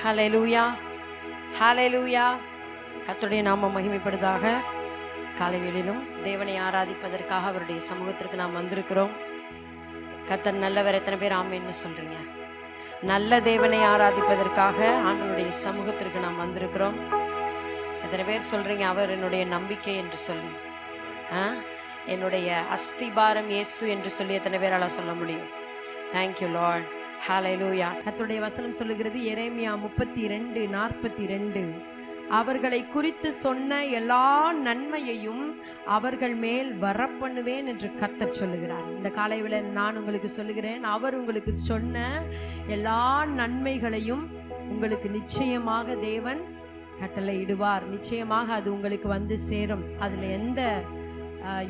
ஹல்லேலூயா, ஹல்லேலூயா. கர்த்தருடைய நாமம் மகிமைப்படுவதாக. காலை வேளையிலும் தேவனை ஆராதிப்பதற்காக அவருடைய சமூகத்திற்கு நாம் வந்திருக்கிறோம். கர்த்தர் நல்லவர். எத்தனை பேர் ஆமென்னு சொல்றீங்க? நல்ல தேவனை ஆராதிப்பதற்காக ஆண்டவருடைய சமூகத்திற்கு நாம் வந்திருக்கிறோம். எத்தனை பேர் சொல்றீங்க அவர் என்னுடைய நம்பிக்கை என்று சொல்லி, என்னுடைய அஸ்திபாரம் இயேசு என்று சொல்லி எத்தனை பேரால சொல்ல முடியும்? Thank you lord. ஹல்லேலூயா. கர்த்தருடைய வசனம் சொல்லுகிறது, எரேமியா 32:42, அவர்களை குறித்து சொன்ன எல்லா நன்மையையும் அவர்கள் மேல் வரப்பண்ணுவேன் என்று கர்த்தர் சொல்லுகிறார். இந்த காலையில நான் உங்களுக்கு சொல்லுகிறேன், அவர் உங்களுக்கு சொன்ன எல்லா நன்மைகளையும் உங்களுக்கு நிச்சயமாக தேவன் கட்டளையிடுவார். நிச்சயமாக அது உங்களுக்கு வந்து சேரும். அதுல எந்த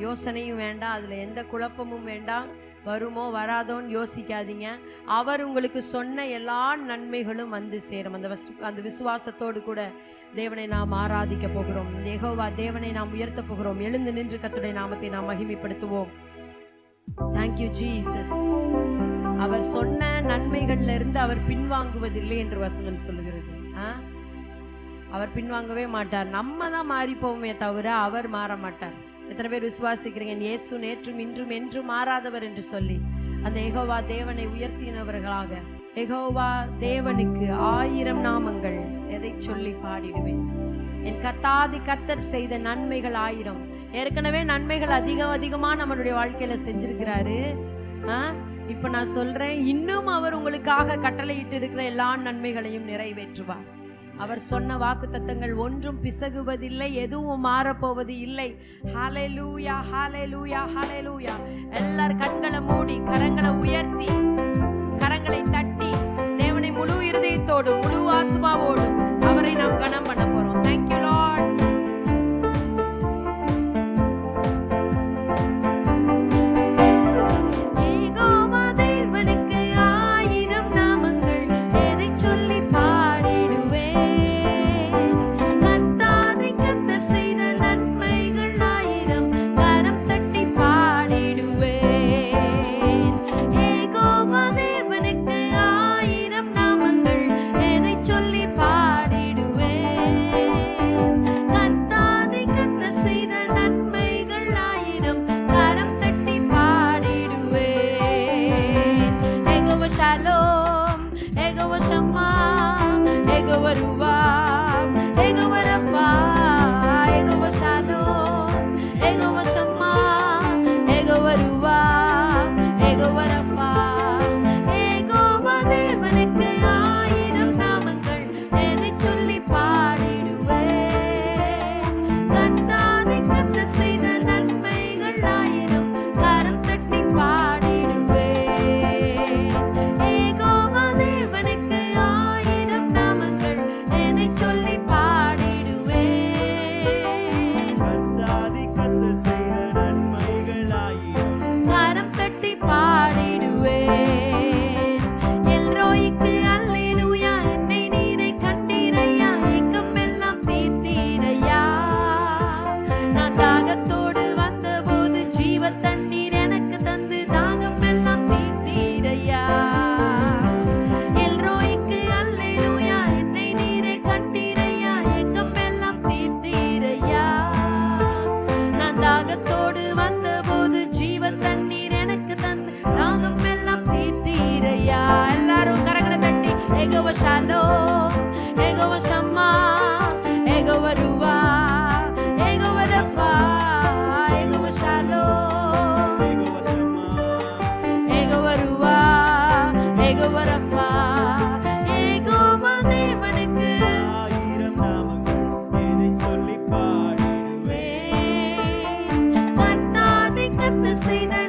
யோசனையும் வேண்டாம், அதுல எந்த குழப்பமும் வேண்டாம். வருமோ வராதோன்னு யோசிக்காதீங்க. அவர் உங்களுக்கு சொன்ன எல்லா நன்மைகளும் வந்து சேரும். அந்த விசுவாசத்தோடு கூட தேவனை நாம் ஆராதிக்க போகிறோம். யெகோவா தேவனை நாம் உயர்த்த போகிறோம். எழுந்து நின்று கர்த்தருடைய நாமத்தை நாம் மகிமைப்படுத்துவோம். Thank you Jesus. அவர் சொன்ன நன்மைகள்ல இருந்து அவர் பின்வாங்குவதில்லை என்று வசனம் சொல்லுகிறது. அவர் பின்வாங்கவே மாட்டார். நம்ம தான் மாறி போவோமே தவிர அவர் மாற மாட்டார். எத்தனை பேர் விசுவாசிக்கிறீங்க? இயேசு நேற்றும் இன்றும் என்றும் மாறாதவர் என்று சொல்லி அந்த யெகோவா தேவனை உயர்த்தினவர்களாக, யெகோவா தேவனுக்கு 1000 நாமங்கள் எதை சொல்லி பாடிடுவேன். என் கர்த்தாதி கர்த்தர் செய்த நன்மைகள் 1000. ஏற்கனவே நன்மைகள் அதிகமா நம்மளுடைய வாழ்க்கையில செஞ்சிருக்கிறாரு. இப்ப நான் சொல்றேன், இன்னும் அவர் உங்களுக்காக கட்டளையிட்டு இருக்கிற எல்லா நன்மைகளையும் நிறைவேற்றுவார். அவர் சொன்ன வாக்குத்தத்தங்கள் ஒன்றும் பிசகுவதில்லை, எதுவும் மாறப்போவது இல்லை. ஹல்லேலூயா, ஹல்லேலூயா, ஹல்லேலூயா. எல்லாரும் கண்களை மூடி கரங்களை உயர்த்தி கரங்களை தட்டி தேவனை முழு இருதயத்தோடு முழு ஆத்மாவோடு அவரை நாம் கனம் பண்ண போறோம். Thank you Lord.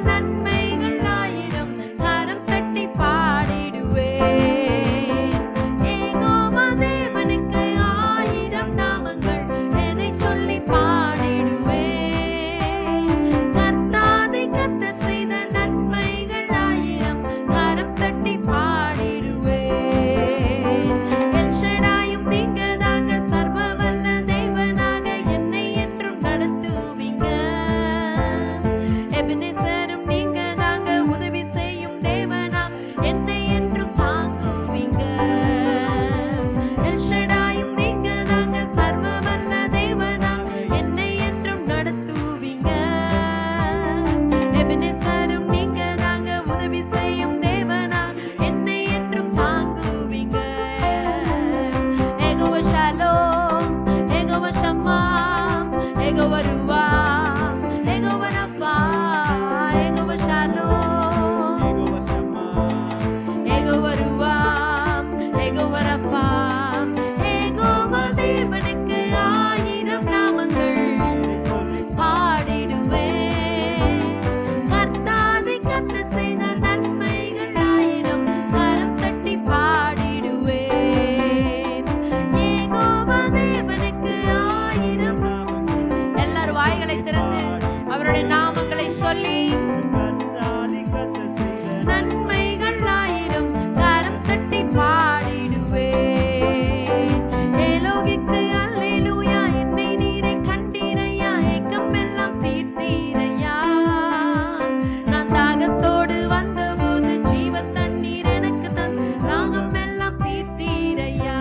நன்மைகள் 1000 கரம் தட்டி பாடிடுவேன். ஏகோவரப்பா ஏகோவா தேவனுக்கு 1000 நாமங்கள் பாடிடுவேன். கர்த்தாதி கர்த்த செய்த நன்மைகள் 1000 கரம் தட்டி பாடிடுவேன். ஏகோவா தேவனுக்கு 1000. எல்லாரும் வாய்களை திறந்து அவருடைய நாமங்களை சொல்லி நன்மைகள் 1000 கரம் தட்டி பாடிடுவேன். ஏலோகிக்கு அல்லேலூயா, என்னை நீரை கண்டீரையா, ஏக்கம் எல்லாம் தீர்த்தீரையா. நான் தாகத்தோடு வந்தபோது ஜீவ தண்ணீர் எனக்கு தந்து தாகம் எல்லாம் தீர்த்தீரையா.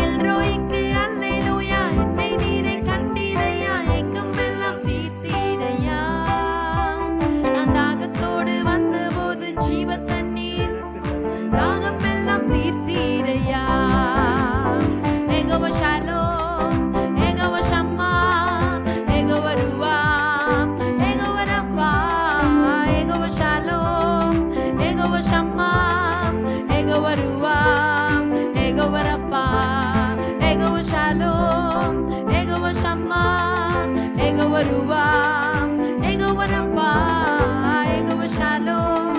எல்ரோய்க்கு அல்லேலூயா, என்னை நீரை கண்டீரையா, ஏக்கம் எல்லாம் தீர்த்தீரையா. நான் தாகத்தோடு வந்தபோது ஜீவ தண்ணீர் தாகம் எல்லாம் தீர்த்தீரையா. Jehovah Shalom, Jehovah Shammah, Jehovah Ruah, Jehovah Rapha, Jehovah Shalom, Jehovah Shammah, Jehovah Ruah, Jehovah Rapha, Jehovah Shalom, Jehovah Shammah, Jehovah Ruah, Jehovah Rapha, Jehovah Shalom,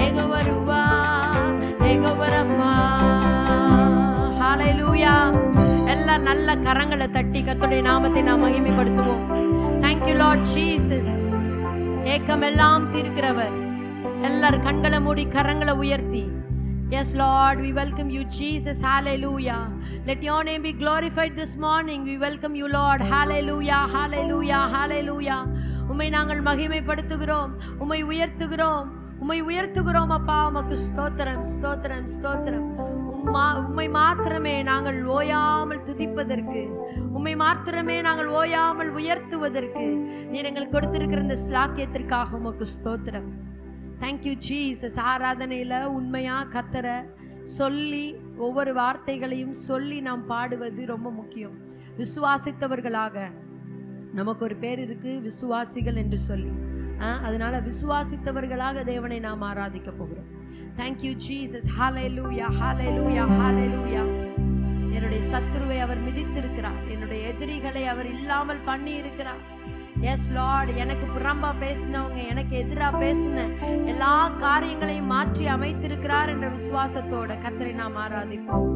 Jehovah Ruah, Jehovah Rafah. ஹalleluya. எல்லா நல்ல கரங்களை தட்டி கர்த்தருடைய நாமத்தை நாம் மகிமைப்படுத்துவோம். Thank you Lord Jesus. ஏக்கமெல்லாம் தீர்க்கிறவர். எல்லார் கண்களை மூடி கரங்களை உயர்த்தி Yes Lord, we welcome you Jesus. Hallelujah. Let your name be glorified this morning. We welcome you Lord. Hallelujah. Hallelujah. Hallelujah. உம்மை நாங்கள் மகிமைப்படுத்துகிறோம், உம்மை உயர்த்துகிறோம், உம்மை உயர்த்துகிறோம் அப்பா. உமக்கு ஸ்தோத்திரம், ஸ்தோத்திரம், ஸ்தோத்திரம். உம்மை மாத்திரமே நாங்கள் ஓயாமல் துதிப்பதற்கு, உம்மை மாத்திரமே நாங்கள் ஓயாமல் உயர்த்துவதற்கு நீர் எங்களுக்கு கொடுத்திருக்கிற இந்த ஸ்லாக்கியத்திற்காக உமக்கு ஸ்தோத்திரம். Thank you Jesus. ஆராதனையில் உண்மையாக கர்த்தரை சொல்லி ஒவ்வொரு வார்த்தைகளையும் சொல்லி நாம் பாடுவது ரொம்ப முக்கியம். விசுவாசித்தவர்களாக நமக்கு ஒரு பேர் இருக்கு, விசுவாசிகள் என்று சொல்லி. அதனால விசுவாசித்தவர்களாக தேவனை நாம் ஆராதிக்க போகிறோம். Thank you Jesus. Hallelujah, hallelujah, hallelujah. என்னுடைய சத்துருவை அவர் மிதித்திருக்கிறார், என்னுடைய எதிரிகளை அவர் இல்லாமல் பண்ணி இருக்கிறார். எஸ் லார்ட், எனக்கு புறம்பா பேசினவங்க, எனக்கு எதிராக பேசின எல்லா காரியங்களையும் மாற்றி அமைத்திருக்கிறார் என்ற விசுவாசத்தோட கர்த்தரை நாம் ஆராதிப்போம்.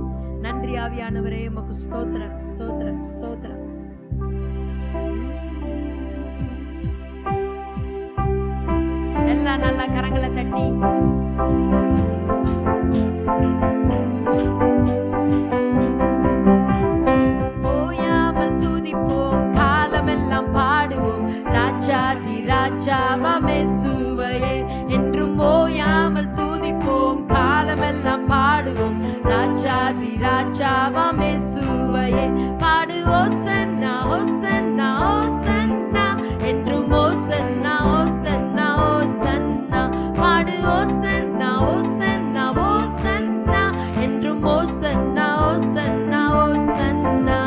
நன்றி ஆவியானவரே, உமக்கு ஸ்தோத்திரம், ஸ்தோத்திரம், ஸ்தோத்திரம். எல்லா நல்ல கரங்களை தட்டி ஓயாமல் துதிப்போம், காலமெல்லாம் பாடுவோம், ராஜாதி ராஜாவாம் இயேசுவையே. என்றும் ஓயாமல் துதிப்போம், காலமெல்லாம் பாடுவோம், ராஜாதி ராஜாவாம் இயேசுவையே. பாடு ஓசன்னா, ஓசன்னா, ஓசன்னா, என்றும் ஓசன்னா, ஓசன்னா, ஓசன்னா. பாடு ஓசன்னா, ஓசன்னா, ஓசன்னா, என்றும் ஓசன்னா, ஓசன்னா, ஓசன்னா.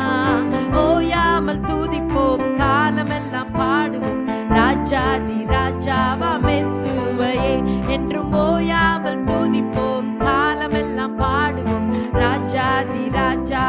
ஓயாமல் துதிப்போம், காலமெல்லாம் பாடுவோம், ராஜாதி ராஜாவாம் இயேசுவையே. என்றும் ஓயாமல் துதிப்போம், காலமெல்லாம் பாடுவோம், ராஜாதி ராஜா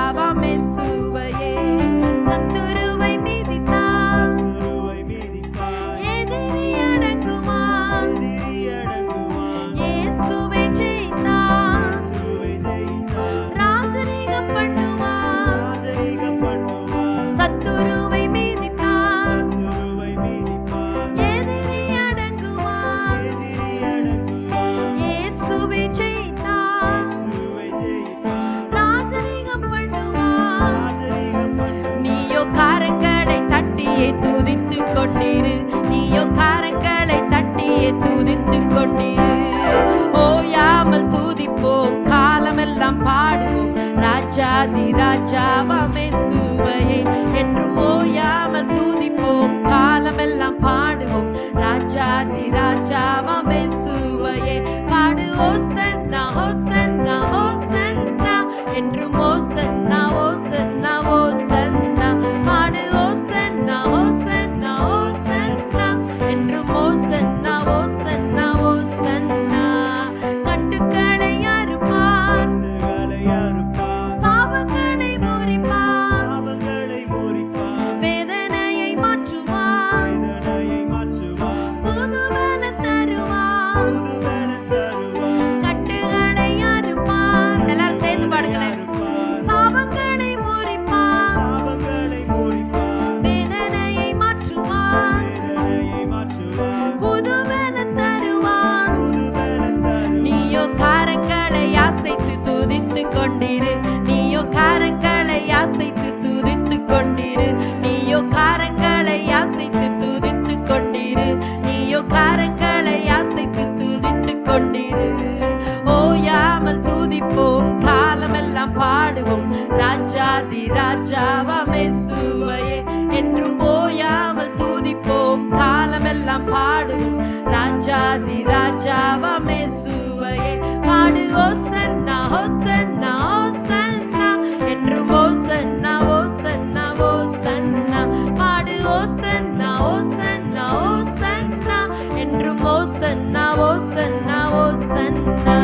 ராஜாவாம் இயேசுவையே என்றும் ஓயாமல் துதிப்போம் காலமெல்லாம் பாடுவோம் ராஜாதி ராஜாவாம் இயேசுவையே பாடு ஓசன்னா ஓசன்னா ஓசன்னா என்றும் ஓசன்னா ஓசன்னா ஓசன்னா பாடு ஓசன்னா ஓசன்னா ஓசன்னா என்றும் ஓசன்னா ஓசன்னா ஓசன்னா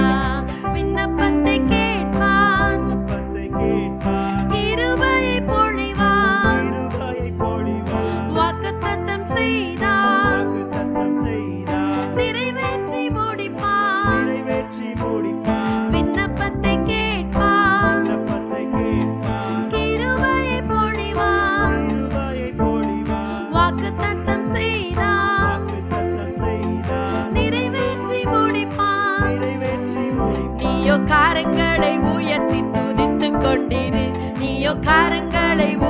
விண்ணப்பத்தை கேட்பான் கிருபையை பொழிவான் வாக்குத்தத்தம் செய்தான் நிறைவேற்றி முடிப்பான் விண்ணப்பத்தை கேட்பான் கிருபையை பொழிவான் வாக்குத்தத்தம் செய்தான் நிறைவேற்றி முடிப்பான் நீயோ காரங்களை உயர்த்தி துதித்துக் கொண்டிரு நீயோ காரங்களை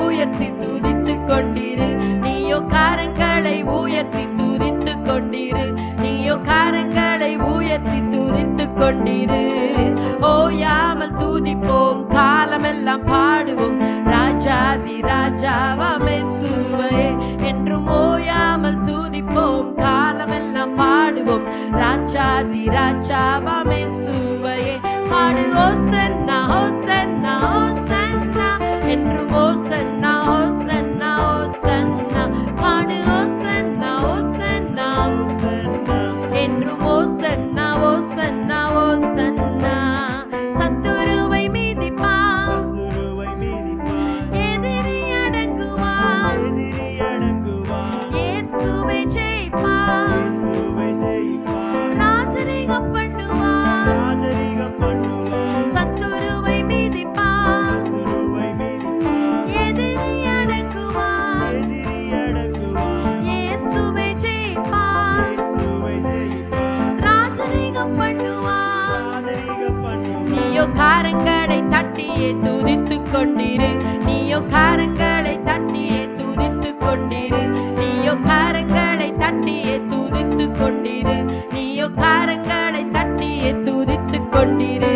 உயர்த்தி துதித்துக் கொண்டிரு நீயோ காரங்களை உயர்த்தி துதித்துக் கொண்டிரு நீயோ காரங்களை உயர்த்தி துதித்துக் கொண்டிரு ஓயாமல் துதிப்போம் காலமெல்லாம் பாடுவோம் ராஜாதி ராஜாவாம் இயேசுவையே என்றும் ஓயாமல் துதிப்போம் காலமெல்லாம் பாடுவோம் ராஜாதி ராஜாவாம் இயேசுவையே பாடு ஓசன்னா ஓசன்னா ஓசன்னா என்றும் ஓசன்னா ஓசன்னா ஓசன்னா பாடு ஓசன்னா ஓசன்னா என்றும் ஓசன்னா ஓசன்னா ஓசன்னா சத்துருவை மீதிப்பான் எதிரி அடங்குவான் இயேசுவை ஜெயிப்பான் ராஜரீகம் பண்ணுவான் சத்துருவை மீதிப்பான் எதிரி அடங்குவான் இயேசுவை ஜெயிப்பான் ராஜரீகம் பண்ணுவான் நீயோ காரங்களை தட்டியே துதித்துக் கொண்டிரு நீயோ காரங்களை தட்டியே துதித்துக் கொண்டிரு நீயோ காரங்களை தட்டியே துதித்துக் கொண்டிரு நீயோ காரங்களை தட்டியே துதித்துக் கொண்டிரு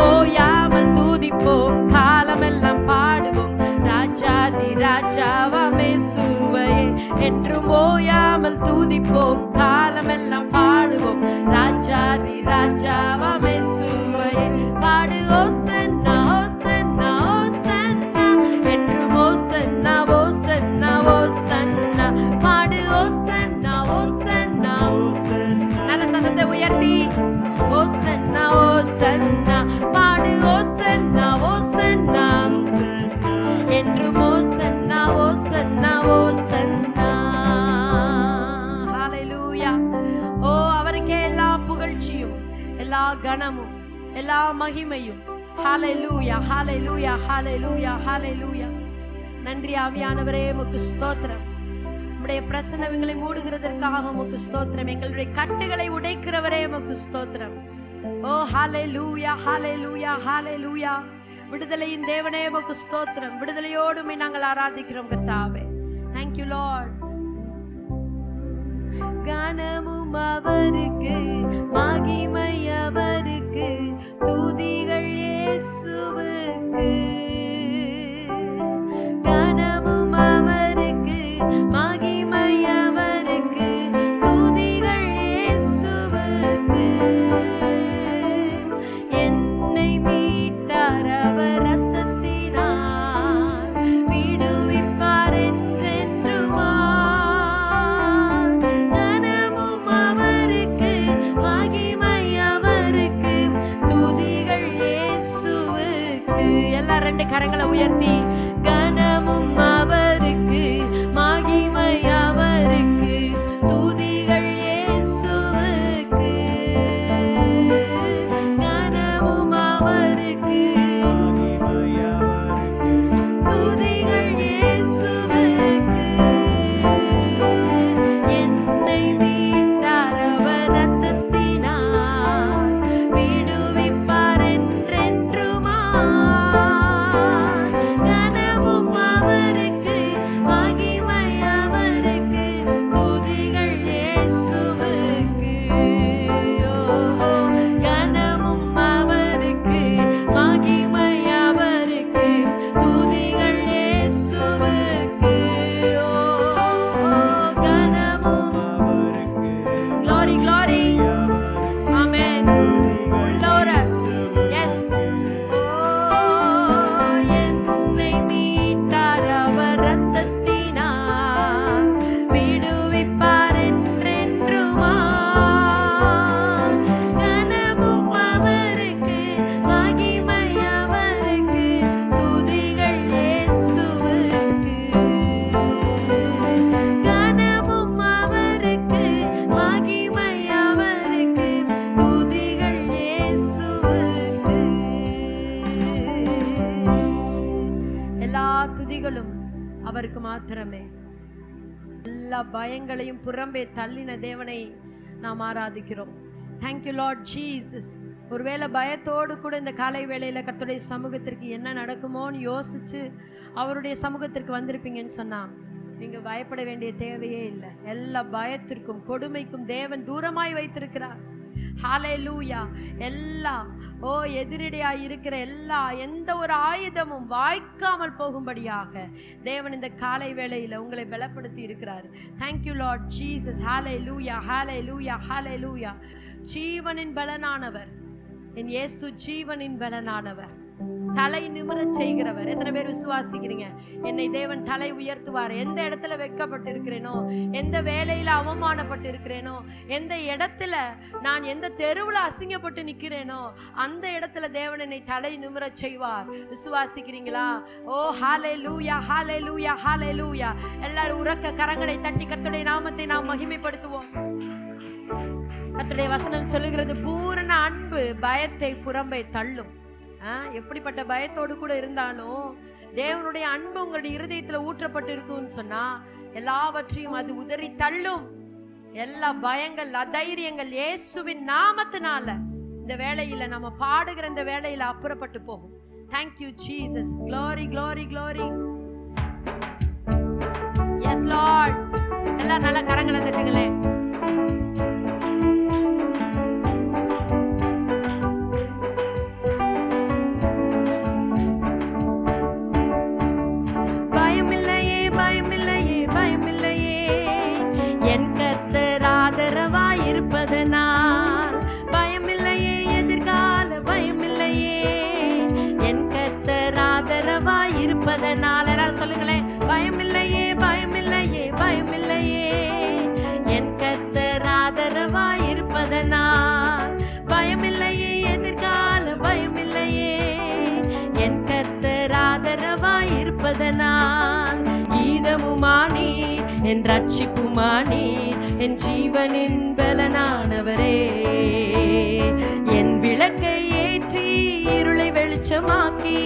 ஓயாமல் துதிப்போம் காலமெல்லாம் பாடுவோம் ராஜாதி ராஜாவாம் இயேசுவையே என்றும் ஓயாமல் துதிப்போம் காலமெல்லாம் பாடுவோம் ராஜாதி ராஜாவாம் இயேசுவையே பாடு ஓசன்னா ஓசன்னா ஓசன்னா என்றும் ஓசன்னா ஓசன்னா ஓசன்னா பாடு ஓசன்னா ஓசன்னா நல்ல சத்தத்தை உயர்த்தி ஓசன்னா ஓசன்னா பாடு ஓசன்னா ஓசன்னா என்றும் ஓசன்னா ஓசன்னா ஓசன்னா ஹல்லேலூயா ஓ அவருக்கே எல்லா புகழ்ச்சியும் எல்லா கனமும் எல்லா மகிமையும் ஹல்லேலூயா ஹல்லேலூயா ஹல்லேலூயா ஹல்லேலூயா நன்றி ஆவியானவரே உமக்கு ஸ்தோத்திரம் உம்முடைய பிரசன்னங்களை மூடுகிறதற்காக உமக்கு ஸ்தோத்திரம் எங்களுடைய கட்டுகளை உடைக்கிறவரே உமக்கு ஸ்தோத்திரம் ஓ ஹல்லேலூயா ஹல்லேலூயா ஹல்லேலூயா விடுதலையின் தேவனே உமக்கு ஸ்தோத்திரம் விடுதலையோடு உம்மை நாங்கள் ஆராதிக்கிறோம் கர்த்தாவே thank you lord கனமும் அவருக்கு மகிமை அவருக்கு துதிகள் இயேசுவுக்கு கனமும் அவருக்கு மகிமை அவருக்கு துதிகள் இயேசுவுக்கு என்னை மீட்டார் அவர் ரத்தத்தினால் விடுவிப்பார் என்றென்றுமா கனமும் அவருக்கு மகிமை அவருக்கு துதிகள் இயேசுவுக்கு எல்லாரும் ரெண்டு கரங்களை உயர்த்தி கனமும் அவருக்கு மகிமை அவருக்கு துதிகள் இயேசுவுக்கு கனமும் அவருக்கு துதிகள் இயேசுவுக்கு என்னை மீட்டார் அவர் ரத்தத்தினால் விடுவிப்பார் என்றென்றுமா கனமும் அவருக்கு மாத்திரமே. எல்லா பயங்களையும் புறம்பே தள்ளின தேவனை நாம் ஆராதிக்கிறோம். Thank you lord Jesus. ஒருவேளை பயத்தோடு கூட இந்த காலை வேளையில கர்த்தருடைய சமூகத்திற்கு என்ன நடக்குமோன்னு யோசிச்சு அவருடைய சமூகத்திற்கு வந்திருப்பீங்கன்னு சொன்னா நீங்க பயப்பட வேண்டிய தேவையே இல்லை. எல்லா பயத்திற்கும் கொடுமைக்கும் தேவன் தூரமாய் வைத்திருக்கிறார். ஹல்லேலூயா. எல்லா எதிரடியாய் இருக்கிற எந்த ஒரு ஆயுதமும் வாய்க்காமல் போகும்படியாக தேவன் இந்த காலை வேளையில உங்களை பலப்படுத்தி இருக்கிறார். Thank you lord Jesus. Hallelujah, hallelujah, hallelujah. ஜீவனின் பலனானவர் என் இயேசு, ஜீவனின் பலனானவர், தலை நிமிரச் செய்கிறவர். எத்தனை பேர் விசுவாசிக்கிறீங்க? என்னை தேவன் தலை உயர்த்துவார். எந்த இடத்துல வெட்கப்பட்டு இருக்கிறேனோ, எந்த வேலையில அவமானப்பட்டு இருக்கிறேனோ, எந்த இடத்துல நான் எந்த தெருவுல அசிங்கப்பட்டு நிக்கிறேனோ அந்த இடத்துல தேவன் என்னை தலை நிமிரச் செய்வார். விசுவாசிக்கிறீங்களா? ஓ ஹல்லேலூயா, ஹல்லேலூயா, ஹல்லேலூயா. எல்லாரும் உரக்க கரங்களை தட்டி கர்த்தருடைய நாமத்தை நாம் மகிமைப்படுத்துவோம். கர்த்தருடைய வசனம் சொல்லுகிறது, பூரண அன்பு பயத்தை புறம்பே தள்ளும். எப்படிப்பட்ட பயத்தோடு கூட இருந்தாலும் தேவனுடைய அன்பு உங்களுடைய இருதயத்துல ஊற்றப்பட்டு இருக்குன்னு சொன்னா எல்லாவற்றையும் அது உதறி தள்ளும். எல்லா பயங்கள், அதைரியங்கள் இயேசுவின் நாமத்தினால இந்த வேளையில நம்ம பாடுகிற இந்த வேளையில அப்புறப்பட்டு போகும். Thank you Jesus. Glory, glory, glory. Yes Lord. எல்லாம் நல்ல கரங்களை தட்டுங்களேன். பயமில்லையே, எதிர்கால பயமில்லையே, என் கர்த்தர் ஆதரவாய் இருப்பதனால். எல்லாரும் சொல்லுங்களேன். பயமில்லையே, பயமில்லையே, பயமில்லையே, என் கர்த்தர் ஆதரவாய் இருப்பதனால். பயமில்லையே, எதிர்கால பயமில்லையே, என் கர்த்தர் ஆதரவாய் இருப்பதனால். கீதமுமானி என் ரட்சிப்புமானி, என் ஜீவனின் பலனானவரே, என் விளக்கை ஏற்றி இருளை வெளிச்சமாக்கி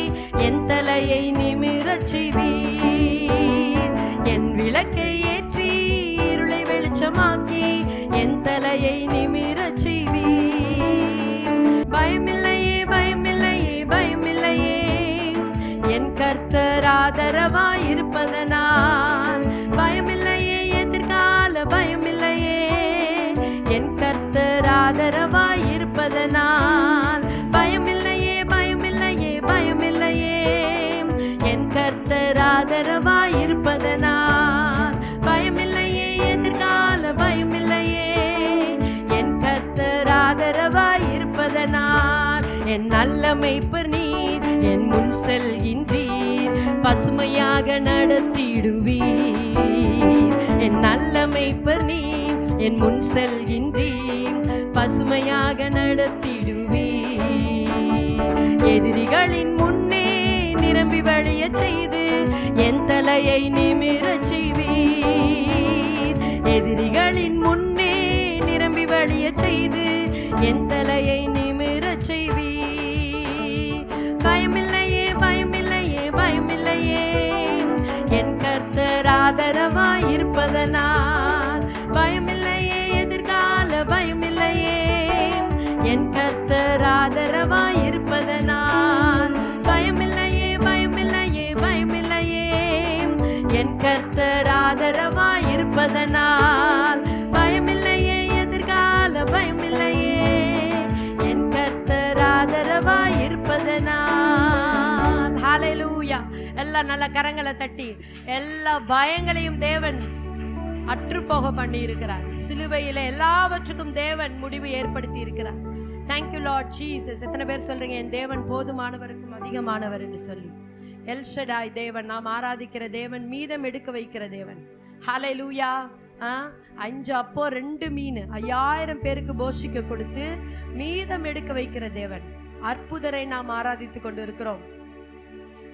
என் தலையை நிமிரச் செய்வீர். என் விளக்கை ஏற்றி இருளை வெளிச்சமாக்கி என் தலையை நிமிரச் செய்வீர். பயமில்லையே, பயமில்லையே, பயமில்லையே, என் கர்த்தர் ஆதரவாய் இருப்பதனால். பயமில்லையே, எதிர்கால பயமில்லையே, என் கர்த்தர் ஆதரவாய் இருப்பதனால். பயமில்லையே, பயமில்லையே, பயமில்லையே, என் கர்த்தர் ஆதரவாய் இருப்பதனால். பயமில்லையே, எதிர்கால பயமில்லையே, என் கர்த்தர் ஆதரவாய் இருப்பதனால். என் நல்ல மேய்ப்பர் நீர், என் முன் செல்கின்றீர், பசுமையாக நடத்திடுவீர். என் நல்ல மேய்ப்பர் நீர், என் முன் செல்கின்றீர், பசுமையாக நடத்திடுவீர். எதிரிகளின் முன்னே நிரம்பி வழிய செய்து என் தலையை நிமிரச் செய்வீர். எதிரிகளின் முன்னே நிரம்பி வழிய செய்து என் தலையை நிமிரச் செய்வீர். பயமில்லையே, பயமில்லையே, பயமில்லையே, என் கர்த்தர் ஆதரவாய் இருப்பதனால். பயமில்லையே, எதிர்கால பயமில்லையே, என் கர்த்தர் ஆதரவாய் இருப்பதனால். பயமில்லையே, பயமில்லையே, பயமில்லையே, என் கர்த்தர் ஆதரவாய் இருப்பதனால். பயமில்லையே, எதிர்கால பயமில்லையே, என் கர்த்தர் ஆதரவாய் இருப்பதனால். ஹல்லேலூயா. எல்லா நல்ல கரங்களை தட்டி எல்லா பயங்களையும் தேவன் அற்றுப்போக பண்ணி இருக்கிறார். சிலுவையில எல்லாவற்றுக்கும் தேவன் முடிவு ஏற்படுத்தி இருக்கிறார். Thank you lord Jesus. எத்தனை பேர் சொல்றீங்க என் தேவன் போதுமானவருக்கும் அதிகமானவர் என்று சொல்லி? எல்ஷடாய் தேவன், நாம் ஆராதிக்கிற தேவன், மீதம் எடுக்க வைக்கிற தேவன். ஹல்லேலூயா. 5 அப்போ 2 மீன் 5000 பேருக்கு போஷிக்க கொடுத்து மீதம் எடுக்க வைக்கிற தேவன். அற்புதரை நாம் ஆராதித்து கொண்டு இருக்கிறோம்.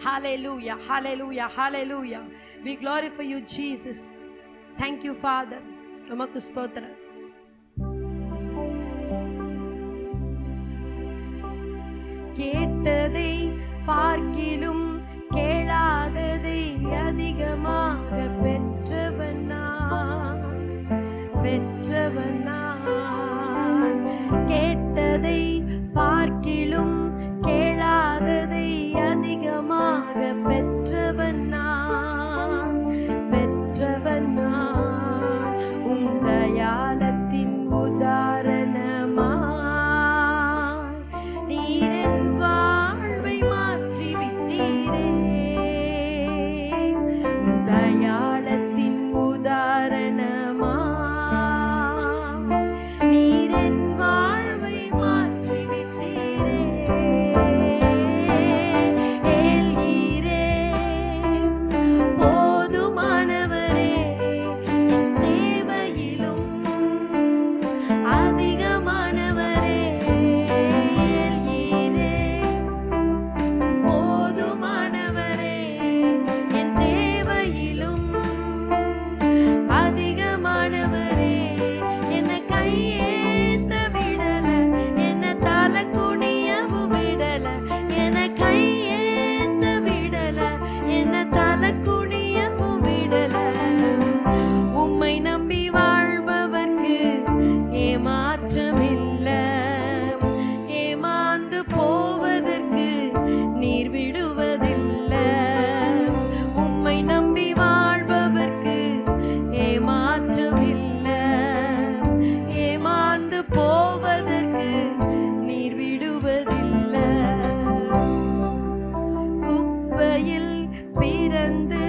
Hallelujah, hallelujah, hallelujah. We glorify you, Jesus. Thank you, Father. உமக்கு ஸ்தோத்திரம். கேட்டதை பார்க்கிலும் கேளாதது கேட்டதை அதிகமாக பெற்றவன் நான், பெற்றவன் நான். கேட்டதை பார்க்கிலும் கேளாததை அதிகமாக பெற்றவன் நான், பெற்றவன் நான். உம் தயாளத்தின் உதாரணமாய் நீர் என் வாழ்வை மாற்றி விட்டீரே. உம் தயாளத்தின் உதாரணமாய் நீர் என் வாழ்வை மாற்றி விட்டீரே. ஏல்கிறே போதுமானவரே, என் தேவையிலும் அதிகமானவரே. ஏல்கிறே போதுமானவரே, என் தேவையிலும் அதிகமானவரே. என்னை கையேத்த விடல, என்னை தலை குனியவும் விடல, என்னை கையேத்த விடல, என்னை தலை குனியவும் விடல. உம்மை நம்பி வாழ்பவர்க்கு ஏமாற்றமில்ல, ஏமாந்து போவதற்கு நீர் விடுவதில்ல. உம்மை நம்பி வாழ்பவர்க்கு ஏமாற்றமில்ல, ஏமாந்து போவதற்கு நீர் விடுவதில்ல. குப்பையில் பிறந்து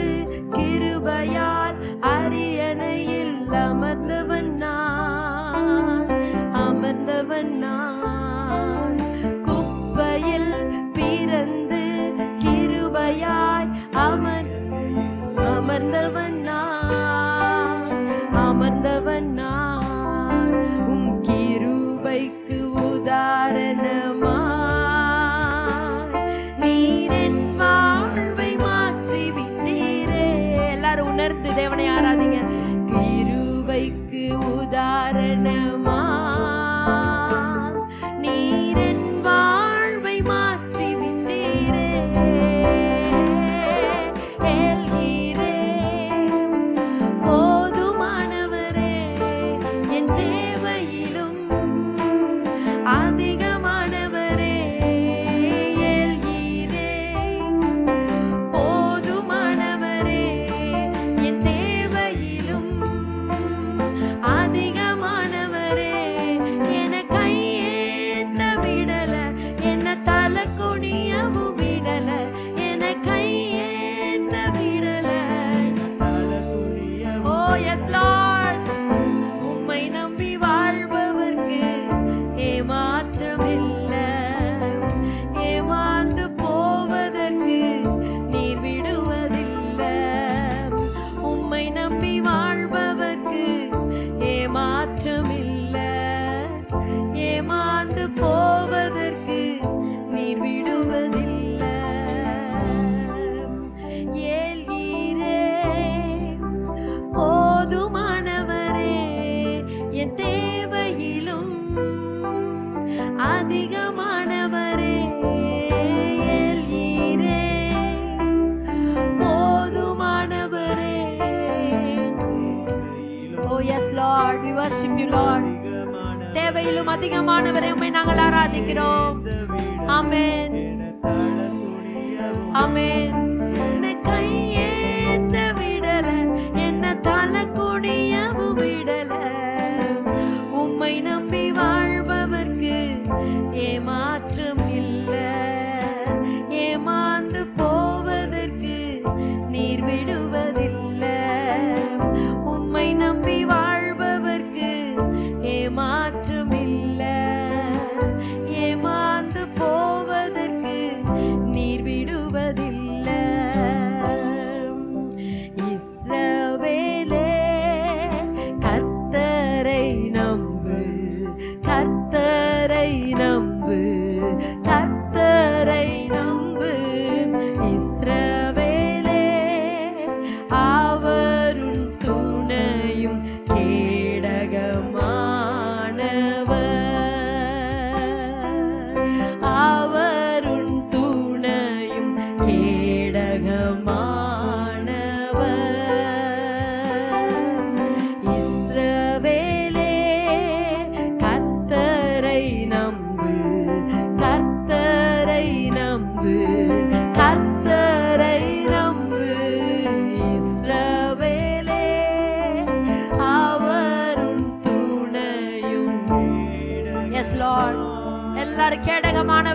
கிருபையால் அரியணையில் அமர்ந்தவன் நான், அமர்ந்தவன் நான். குப்பையில் பிறந்து கிருபையாய் அமர்ந்தவன் நான், அமர்ந்தவன் நான். உம் கிருபைக்கு உதாரணமாய் நீர் என் வாழ்வை மாற்றி விட்டீரே. எல்லாரும் உணர்ந்து தேவனை ஆராதிங்க. கிருபைக்கு உதாரணமாய் நீர் என் வாழ்வை மாற்றி விட்டீரே. ஏல்கிறே போதுமானவரே, என் தேவையிலும் அதிகமானவரே. ஏல்கிறே போதுமானவரே, என் தேவையிலும் அதிகமானவரே. என்னை கையேத்த விடல, என்னை தலை குனியவும் விடல, என்னை கையேத்த விடல. ஓ எஸ் லார்ட். உம்மை நம்பி வாழ்பவர்க்கு ஏமாற்றமில்ல, ஏமாந்து போவதற்கு நீர் விடுவதில்ல. உம்மை நம்பி வாழ்பவர்க்கு ஏமாற்றமில்ல, ஏமாந்து போவதற்கு நீர் விடுவதில்ல. ஏல்கிறே போதுமானவரே, என் தேவையிலும் அதிகமானவரே. ஏல்கிறே போதுமானவரே. Oh yes Lord, we worship you Lord. தேவையிலும் அதிகமானவரே, உம்மை நாங்கள் ஆராதிக்கிறோம். ஆமென், ஆமென். என்னை கையேத்த விடல, என்னை தலை குனியவும் விடல. உம்மை நம்பி வாழ்பவர்க்கு ஏமாற்றம் இல்ல, ஏமாந்து போவதற்கு நீர் விடுவதில்ல. உம்மை நம்பி வாழ்பவர்க்கு ஏமாற்றம் இல்ல, ஏமாந்து போவதற்கு நீர் விடுவதில்ல.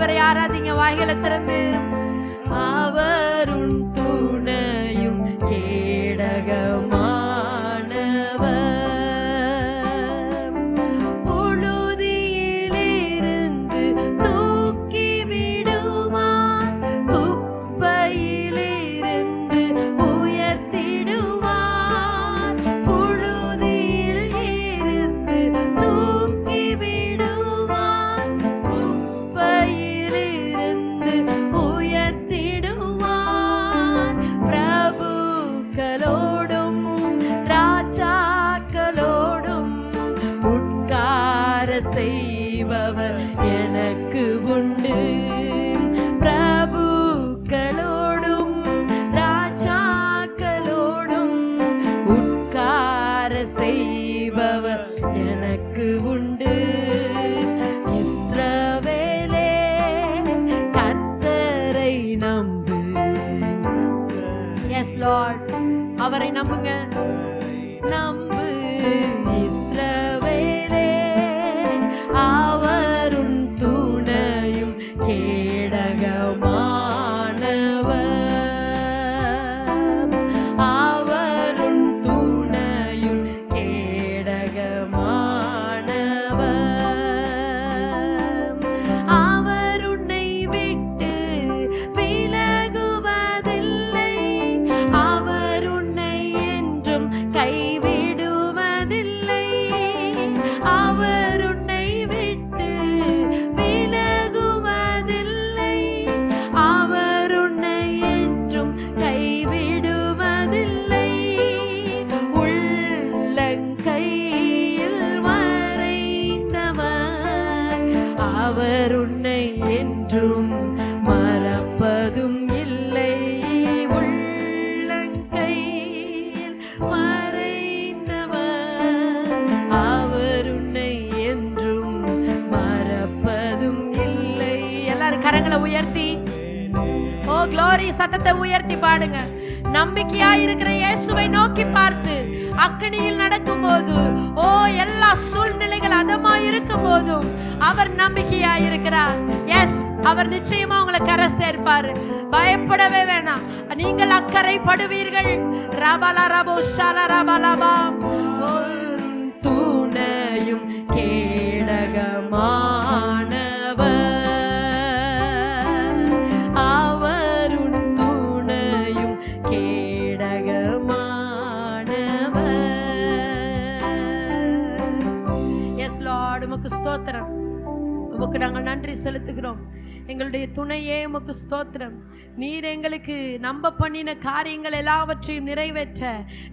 நல்லவரை ஆராதிங்க வாய்களை திறந்து. அவருன் துணையும் கேடகமானவர், புழுதியிலிருந்து தூக்கி விடுவார், குப்பையிலிருந்து உயர்த்திடுவார், புழுதியில் இருந்து தூக்கி விடுவார், குப்பையிலிருந்து உயர்த்திடுவார். பிரபுக்களோடும் ராஜாக்களோடும் உட்கார செய்பவர் எனக்கு உண்டு. பிரபுக்களோடும் ராஜாக்களோடும் உட்கார செய்பவர் எனக்கு உண்டு. இஸ்ரவேலே கர்த்தரை நம்பு. எஸ் லார்ட், அவரை நம்புங்க, நம்பு. இஸ்ரவேலே அவருன் துணையும் கேடகமானவர், அவருன் துணையும் கேடகமானவர். அவர் உன்னை விட்டு விலகுவதில்லை, அவர் உன்னை என்றும் கைவிடுவதில்லை, அவர் உன்னை விட்டு விலகுவதில்லை, அவர் உன்னை என்றும் கைவிடுவதில்லை. உள்ளங்கையில் வரைந்தவர், அவர் உன்னை என்றும் மறப்பதும் இல்லை. உள்ளங்கையில் மறைந்தவர், அவர் உன்னை என்றும் மறப்பதும் இல்லை. எல்லாரும் கரங்களை உயர்த்தி, ஓ க்ளோரி, சத்தத்தை உயர்த்தி பாடுங்க. நம்பிக்கையா இருக்கிற இயேசுவை நோக்கி பார்த்து அக்கினியில் நடக்கும் போது, ஓ எல்லா சூழ்நிலைகள் அதமா இருக்கும் போதும் அவர் நம்பிக்கையா இருக்கிறார். எஸ், அவர் நிச்சயமா உங்களை கரை சேர்ப்பாரு. பயப்படவே வேணாம், நீங்கள் அக்கறை படுவீர்கள். ரபலா ரபோ ஷாலா ரபலபா. துணையும் கேடகமானவர், அவருன் துணையும் கேடகமானவர். எஸ் லார்ட், உமக்கு ஸ்தோத்திரம், உமக்கு நாங்கள் நன்றி செலுத்துகிறோம். எங்களுடைய துணையே உமக்கு ஸ்தோத்திரம். நீர் எங்களுக்கு நம்ப பண்ணின காரியங்கள் எல்லாவற்றையும் நிறைவேற்ற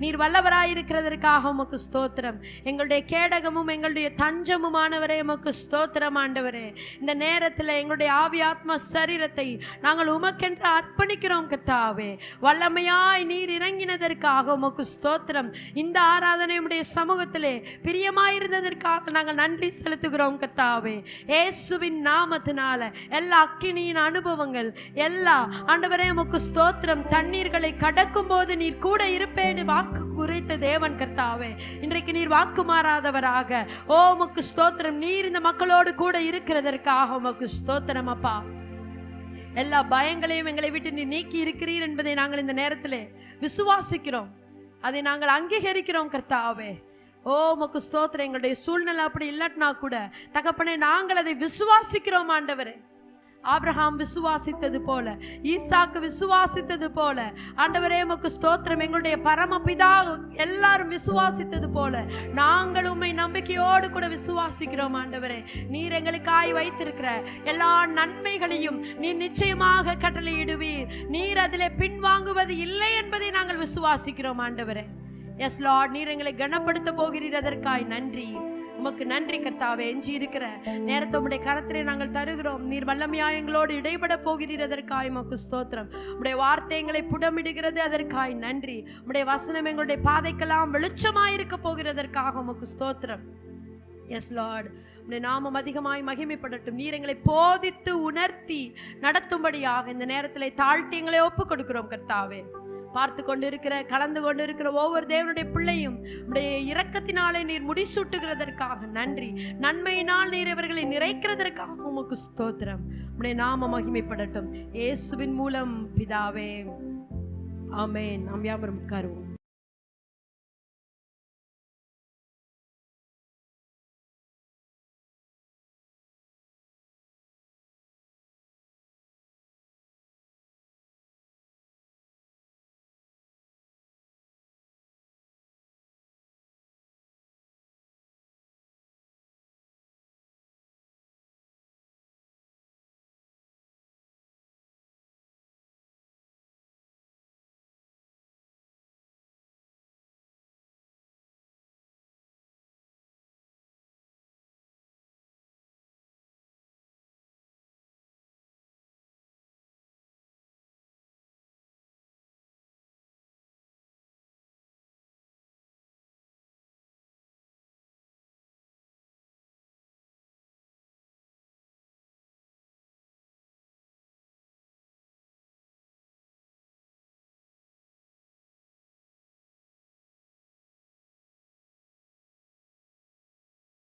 நீர் வல்லவராயிருக்கிறதற்காக உமக்கு ஸ்தோத்திரம். எங்களுடைய கேடகமும் எங்களுடைய தஞ்சமுமானவரே உமக்கு ஸ்தோத்திரம். ஆண்டவரே, இந்த நேரத்தில் எங்களுடைய ஆவி ஆத்மா சரீரத்தை நாங்கள் உமக்கென்று அர்ப்பணிக்கிறோம் கர்த்தாவே. வல்லமையாய் நீர் இறங்கினதற்காக உமக்கு ஸ்தோத்திரம். இந்த ஆராதனை உடைய சமூகத்திலே பிரியமாயிருந்ததற்காக நாங்கள் நன்றி செலுத்துகிறோம் கர்த்தாவே. இயேசுவின் நாமத்தினால எல்லா அக்கினியின் அனுபவங்கள் எல்லா ஆண்டவரே உமக்கு ஸ்தோத்திரம். தண்ணீர்களை கடக்கும் போது நீர் கூட இருப்பேன்னு வாக்கு குறித்த தேவன் கர்த்தாவே, இன்றைக்கு நீர் வாக்கு மாறாதவராக, ஓ உமக்கு ஸ்தோத்திரம். நீர் இந்த மக்களோடு கூட இருக்கிறதற்காக உமக்கு ஸ்தோத்திரம் அப்பா. எல்லா பயங்களையும் எங்களை விட்டு நீர் நீக்கி இருக்கிறீர் என்பதை நாங்கள் இந்த நேரத்திலே விசுவாசிக்கிறோம், அதை நாங்கள் அங்கீகரிக்கிறோம் கர்த்தாவே. ஓ உமக்கு ஸ்தோத்திரம். எங்களுடைய சூழ்நிலை அப்படி இல்லாட்டினா கூட தகப்பனே நாங்கள் அதை விசுவாசிக்கிறோம் ஆண்டவரே. ஆபிரகாம் விசுவாசித்தது போல, ஈசாக்கு விசுவாசித்தது போல ஆண்டவரே உமக்கு ஸ்தோத்திரம். எங்களுடைய பரமபிதா எல்லாரும் விசுவாசித்தது போல நாங்கள் உம்மை நம்பிக்கையோடு கூட விசுவாசிக்கிறோம் ஆண்டவரே. நீர் எங்களுக்காய் வைத்திருக்கிற எல்லா நன்மைகளையும் நீர் நிச்சயமாக கட்டளையிடுவீர். நீர் அதிலே பின்வாங்குவது இல்லை என்பதை நாங்கள் விசுவாசிக்கிறோம் ஆண்டவரே. எஸ் லார்ட், நீர் எங்களை கனப்படுத்த போகிறீர், அதற்காய் நன்றி. உமக்கு நன்றி கர்த்தாவே. எஞ்சி இருக்கிற நேரத்தை உம்முடைய கரத்திலே நாங்கள் தருகிறோம். நீர் வல்லமையாய் எங்களோடு இடைபட போகிறீர், அதற்காய் உமக்கு ஸ்தோத்திரம். உம்முடைய வார்த்தை எங்களை புடமிடுகிறது, அதற்காய் நன்றி. உம்முடைய வசனம் எங்களுடைய பாதைக்கெல்லாம் வெளிச்சமாயிருக்க போகிறதற்காக உமக்கு ஸ்தோத்திரம். எஸ் லார்ட், உம்முடைய நாமம் அதிகமாய் மகிமைப்படட்டும். நீர் எங்களை போதித்து உணர்த்தி நடத்தும்படியாக இந்த நேரத்தில் தாழ்த்தி எங்களை ஒப்பு கொடுக்கிறோம் கர்த்தாவே. பார்த்து கொண்டிருக்கிற கலந்து கொண்டிருக்கிற ஒவ்வொரு தேவனுடைய பிள்ளையும் உடைய இரக்கத்தினாலே நீர் முடிசூட்டுகிறதற்காக நன்றி. நன்மையினால் நீர் இவர்களை நிறைக்கிறதற்காக உமக்கு ஸ்தோத்திரம். உடைய நாம மகிமைப்படட்டும் இயேசுவின் மூலம் பிதாவே, ஆமென். நாம் யாவரும் உட்காருவோம்.